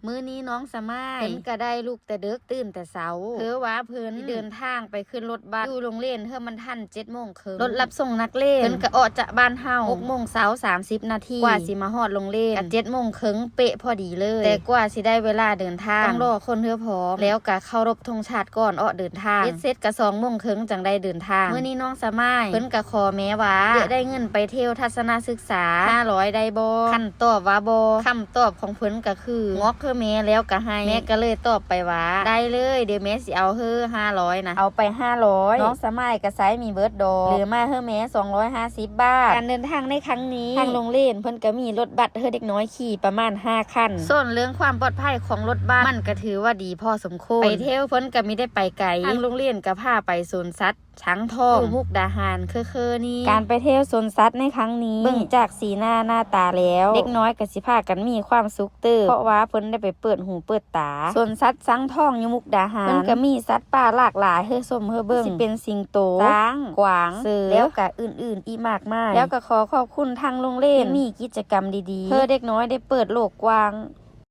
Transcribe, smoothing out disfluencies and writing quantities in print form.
มื้อนี้น้องสมายเพิ่นก็ได้ลูกแต่เด็กตื่นแต่เช้าเพิ่นว่าเพิ่นเดินทางไปขึ้นรถบัสอยู่โรงเรียนเฮือมันทัน 7:30 น.รถรับส่งนักเรียนเพิ่นก็ออกจากบ้านเฮา 6:30 น.กว่าสิมาฮอดโรงเรียนก็ 7:30 น.เป๊ะพอดีเลยแต่กว่าสิได้เวลาเดินทางต้องรอคนเฮือพร้อมแล้วก็เคารพธงชาติก่อนออกเดินทางเสร็จก็ 2:30 น.จังได้เดินทางมื้อนี้น้องสมายเพิ่นก็ขอแม่ว่าจะได้เงินไปเที่ยวทัศนศึกษา500ได้บ่คันตอบว่าบ่คำตอบของเพิ่นก็คืองอกคือแม่แล้วก็ให้แม่ก็เลยตอบไปว่าได้เลยเดี๋ยวแม่สิเอาเฮ้อ500นะเอาไป500น้องสมายก็ใช้มีเบิดดอกเหลือมาเฮ้อแม่250 บาทการเดินทางในครั้งนี้ทางโรงเรียนเพิ่นก็มีรถบัสเฮ้อเด็กน้อยขี่ประมาณ5คันส่วนเรื่องความปลอดภัยของรถบัสมันก็ถือว่าดีพอสมควรไปเที่ยวเพิ่นก็มีได้ไปไกลทางโรงเรียนก็พาไปสวนสัตว์ช้างทองมุกดาหารคือนี่การไปเที่ยวสวนสัตว์ในครั้งนี้เบิ่งจากสีหน้าตาแล้วเด็กน้อยก็สิพากันมีความสุขเติบเพราะว่าเพิ่นได้ไปเปิดหูเปิดตาสวนสัตว์ช้างทองอยู่มุกดาหารเพิ่นก็มีสัตว์ป่าหลากหลายเฮ้อส้มเฮ้อเบิ่งสิเป็นสิงโตช้างกวางเสือแล้วก็อื่นๆอีกมากมายแล้วก็ขอขอบคุณทางโรงเรียนมีกิจกรรมดีๆเพื่อเด็กน้อยได้เปิดโลกกว้าง